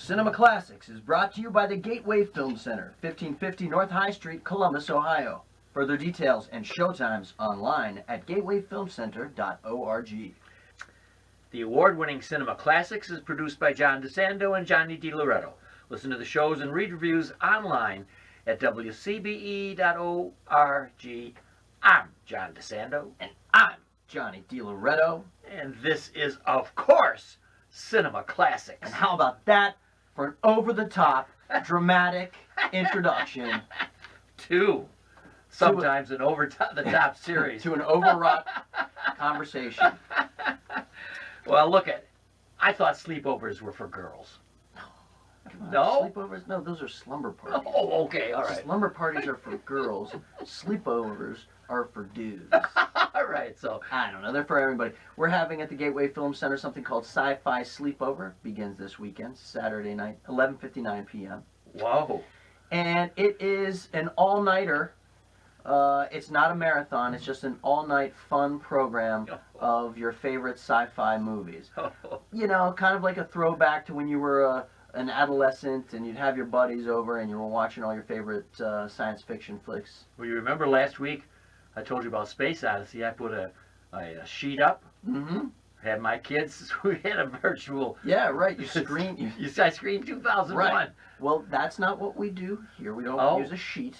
Cinema Classics is brought to you by the Gateway Film Center, 1550 North High Street, Columbus, Ohio. Further details and showtimes online at gatewayfilmcenter.org. The award-winning Cinema Classics is produced by John DeSando and Johnny DiLoretto. Listen to the shows and read reviews online at WCBE.org. I'm John DeSando. And I'm Johnny DiLoretto. And this is, of course, Cinema Classics. And how about that for an over-the-top, dramatic introduction to sometimes an over-the-top series. To an overwrought conversation. Well, look at, I thought sleepovers were for girls. No? Sleepovers? No, those are slumber parties. Oh, okay, all right. Slumber parties are for girls. Sleepovers are for dudes. All right, so. I don't know, they're for everybody. We're having at the Gateway Film Center something called Sci-Fi Sleepover. Begins this weekend, Saturday night, 11:59 p.m. Whoa. And it is an all-nighter. It's not a marathon. It's just an all-night fun program of your favorite sci-fi movies. You know, kind of like a throwback to when you were an adolescent and you'd have your buddies over and you were watching all your favorite science fiction flicks. Well, you remember last week I told you about Space Odyssey. I put a sheet up. Mm-hmm. Had my kids. We had a virtual. Yeah, right. You screen. I screened 2001. Right. Well, that's not what we do here. We don't use a sheet.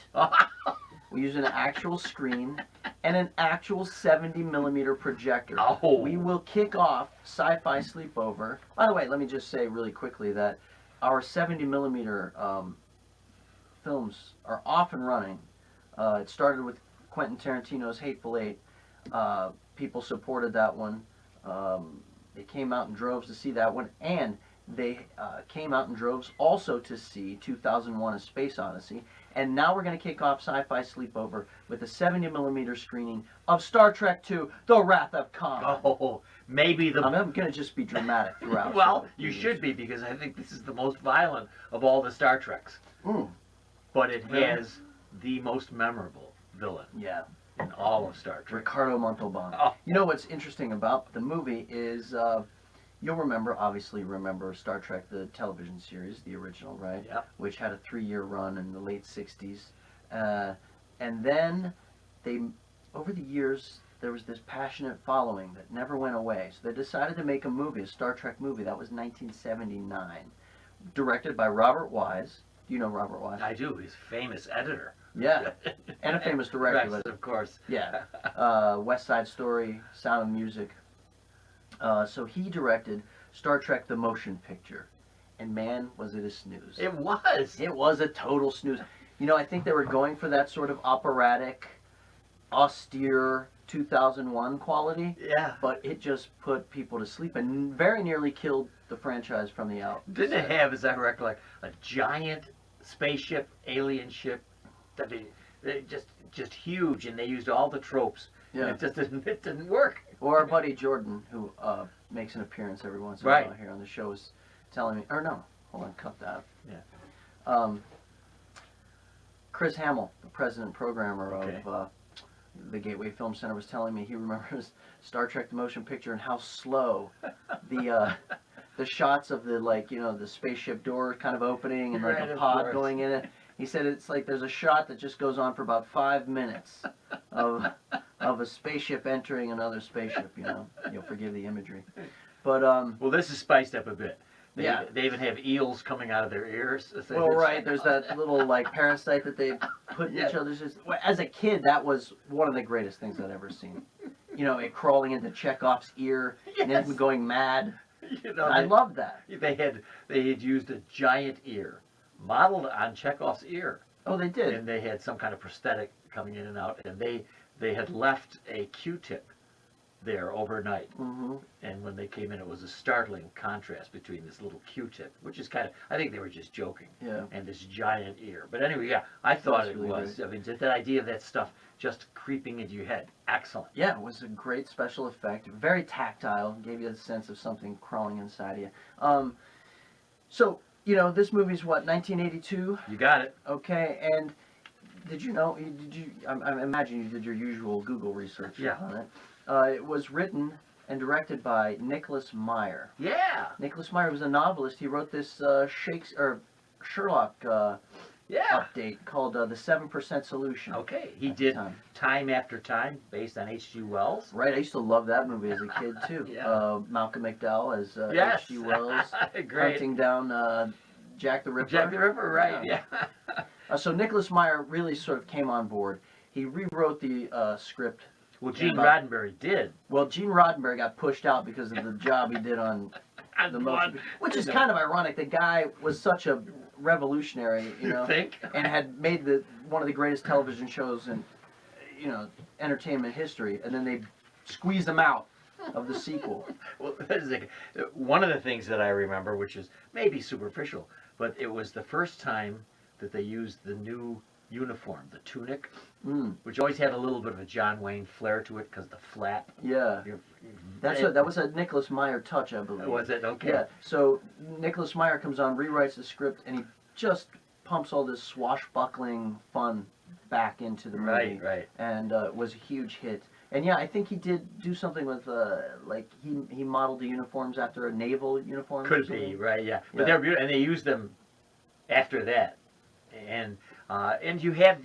We use an actual screen and an actual 70mm projector. Oh. We will kick off Sci-Fi Sleepover. By the way, let me just say really quickly that our 70mm films are off and running. It started with Quentin Tarantino's Hateful Eight. People supported that one. They came out in droves to see that one, and they came out in droves also to see 2001: A Space Odyssey. And now we're going to kick off Sci-Fi Sleepover with a 70mm screening of Star Trek II: The Wrath of Khan. Oh, maybe the. I'm going to just be dramatic throughout. Well, you should be, because I think this is the most violent of all the Star Treks. But it has the most memorable villain. Yeah. In all of Star Trek. Ricardo Montalban. Oh. You know what's interesting about the movie is you'll obviously remember Star Trek, the television series, the original, right? Yep. Which had a 3-year run in the late 60s. And then over the years, there was this passionate following that never went away. So they decided to make a movie, a Star Trek movie. That was 1979. Directed by Robert Wise. Do you know Robert Wise? I do. He's a famous editor. Yeah. And a famous director. Right, of course. Yeah. West Side Story, Sound of Music. So he directed Star Trek: The Motion Picture. And man, was it a snooze. It was. It was a total snooze. You know, I think they were going for that sort of operatic, austere 2001 quality. Yeah. But it just put people to sleep and very nearly killed the franchise from the outset. Didn't it have, as I recollect, a giant spaceship, alien ship? I mean, just huge, and they used all the tropes. Yeah. And it didn't work. Or our buddy Jordan, who makes an appearance every once in a while here on the show, is telling me, or no, hold on, cut that. Yeah. Chris Hamill, the president programmer of the Gateway Film Center, was telling me he remembers Star Trek: The Motion Picture and how slow the shots of the spaceship door kind of opening and a pod going in it. He said it's like there's a shot that just goes on for about 5 minutes of a spaceship entering another spaceship. You know, you'll forgive the imagery, but well, this is spiced up a bit. They they even have eels coming out of their ears. Well, right. There's that little parasite that they put in each other's. As a kid, that was one of the greatest things I'd ever seen. You know, it crawling into Chekhov's ear and then going mad. You know, I loved that. They had used a giant ear, modeled on Chekhov's ear. Oh, they did. And they had some kind of prosthetic coming in and out, and they had left a Q-tip there overnight. Mm-hmm. And when they came in, it was a startling contrast between this little Q-tip, which is kind of, I think they were just joking, and this giant ear. But anyway, yeah, I thought it was. Great. I mean, that idea of that stuff just creeping into your head, excellent. Yeah, it was a great special effect, very tactile, gave you a sense of something crawling inside of you. So, you know, this movie's what, 1982? You got it. Okay, and did you know, I imagine you did your usual Google research on it. It was written and directed by Nicholas Meyer. Yeah. Nicholas Meyer was a novelist. He wrote this Sherlock update called The 7% Solution. Okay. He did Time After Time, based on H.G. Wells. Right. I used to love that movie as a kid, too. Malcolm McDowell as H.G. Wells. Great. Hunting down Jack the Ripper. Jack the Ripper, right, yeah. So Nicholas Meyer really sort of came on board. He rewrote the script. Well, Gene Roddenberry did. Well, Gene Roddenberry got pushed out because of the job he did on the motion, which is kind of ironic. The guy was such a revolutionary, and had made one of the greatest television shows in, entertainment history, and then they squeezed him out of the sequel. Well, one of the things that I remember, which is maybe superficial, but it was the first time that they used the new uniform, the tunic, which always had a little bit of a John Wayne flair to it because the flap. Yeah. That was a Nicholas Meyer touch, I believe. Was it? Okay. Yeah. So Nicholas Meyer comes on, rewrites the script, and he just pumps all this swashbuckling fun back into the movie. Right. And it was a huge hit. And yeah, I think he did do something with he modeled the uniforms after a naval uniform. Could be, right? Yeah. But they're beautiful, and they used them after that. And you have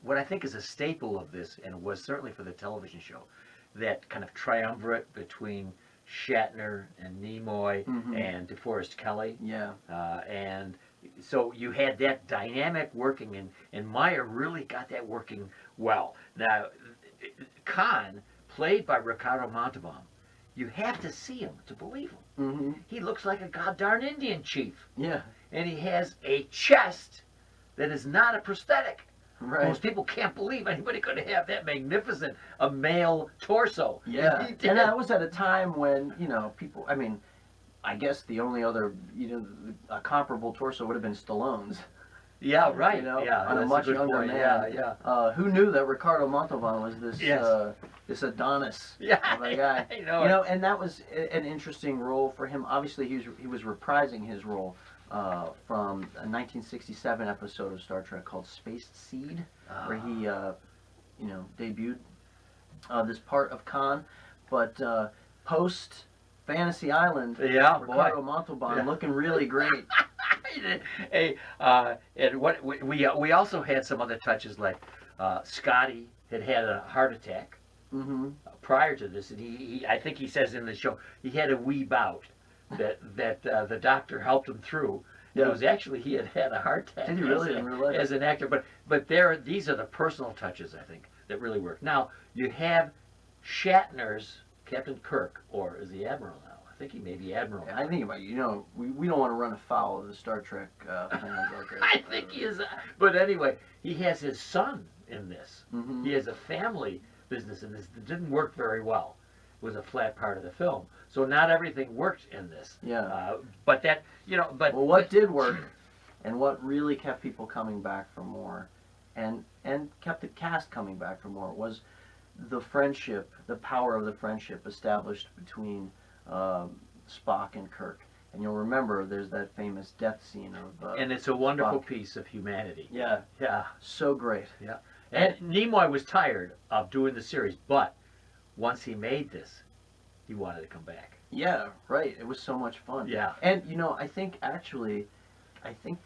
what I think is a staple of this, and was certainly for the television show, that kind of triumvirate between Shatner and Nimoy and DeForest Kelley. Yeah. And so you had that dynamic working, and Meyer really got that working well. Now, Khan, played by Ricardo Montalban, you have to see him to believe him. He looks like a goddarn Indian chief. Yeah. And he has a chest that is not a prosthetic. Right. Most people can't believe anybody could have that magnificent a male torso. Yeah. And that was at a time when, people, I guess the only other, a comparable torso would have been Stallone's. Yeah, right. On a much younger man. Yeah. Who knew that Ricardo Montalban was this this Adonis of a guy? And that was an interesting role for him. Obviously, he was reprising his role from a 1967 episode of Star Trek called Spaced Seed, where he, debuted this part of Khan. But post Fantasy Island, Ricardo Montalban looking really great. And what we also had some other touches, like Scotty had a heart attack prior to this, and he I think he says in the show he had a wee bout that the doctor helped him through. Yeah. It was actually he had a heart attack. Did he really? As an actor, but these are the personal touches I think that really work. Now you have Shatner's Captain Kirk, or is he Admiral now? I think he may be Admiral. I think about we don't want to run afoul of the Star Trek fans out there. I think he is, but anyway, he has his son in this. He has a family business in this that didn't work very well. It was a flat part of the film, so not everything worked in this. Yeah. But what did work, and what really kept people coming back for more, and kept the cast coming back for more, was the friendship, the power of the friendship established between Spock and Kirk. And you'll remember there's that famous death scene of and it's a wonderful Spock. Piece of humanity. Yeah. So great. Yeah. And Nimoy was tired of doing the series, but once he made this, he wanted to come back. Yeah, right. It was so much fun. Yeah. And I think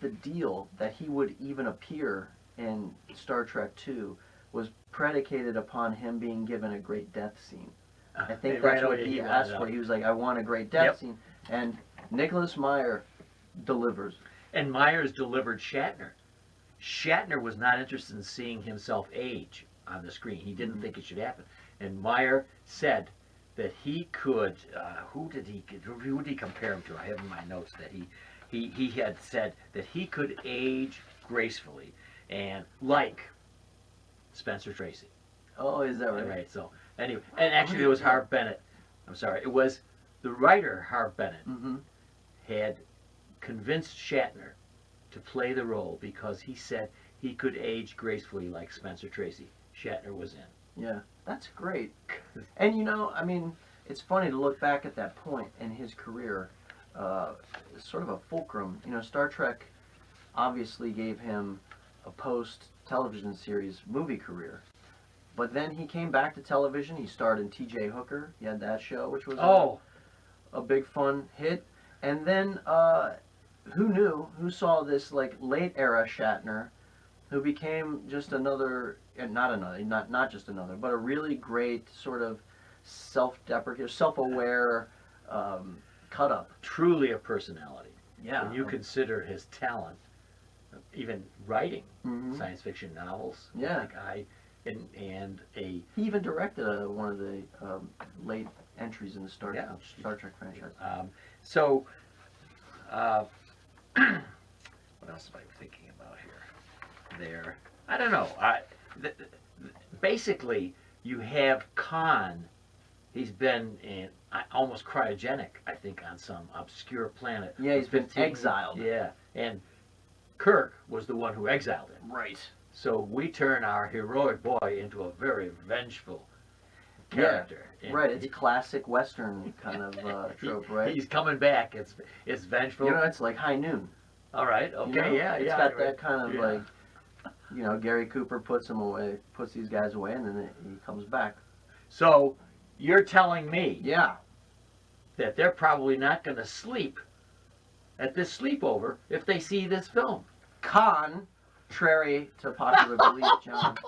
the deal that he would even appear in Star Trek II was predicated upon him being given a great death scene. I think that's what he asked for. He was like, I want a great death scene. And Nicholas Meyer delivers. And Meyer's delivered Shatner. Shatner was not interested in seeing himself age on the screen. He didn't think it should happen. And Meyer said that he could, who did he compare him to? I have in my notes that he had said that he could age gracefully and like Spencer Tracy. Oh, is that right? Right, so anyway, and actually it was Harv Bennett. I'm sorry, it was the writer Harv Bennett had convinced Shatner to play the role because he said he could age gracefully like Spencer Tracy. Shatner was in. Yeah, that's great. And it's funny to look back at that point in his career, sort of a fulcrum. Star Trek obviously gave him a post-television series movie career, But then he came back to television. He starred in T.J. Hooker. He had that show, which was a big fun hit. And then who knew? Who saw this like late era Shatner, who became just another, and not just another, but a really great sort of self-deprecating, self-aware cut up. Truly a personality. Yeah. When you consider his talent, even writing science fiction novels. Yeah. Like he even directed one of the late entries in the Star Trek franchise. What else am I thinking about here? I don't know. Basically, you have Khan. He's been in almost cryogenic, I think, on some obscure planet. Yeah, he's been exiled. Yeah, and Kirk was the one who exiled him. Right. So we turn our heroic boy into a very vengeful character. Yeah, right, it's classic Western kind of trope, right? He's coming back. It's vengeful. You know, it's like High Noon. All right. Okay. It's got that kind of like, Gary Cooper puts these guys away, and then he comes back. So you're telling me, that they're probably not going to sleep at this sleepover if they see this film. Contrary to popular belief, John.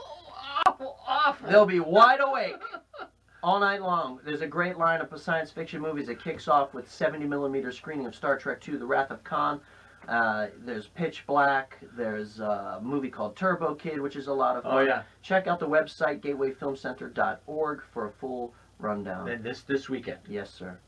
Awful. They'll be wide awake all night long. There's a great lineup of science fiction movies that kicks off with 70mm screening of Star Trek II, The Wrath of Khan. There's Pitch Black. There's a movie called Turbo Kid, which is a lot of fun. Oh, yeah. Check out the website, gatewayfilmcenter.org, for a full rundown. And this weekend. Yes, sir.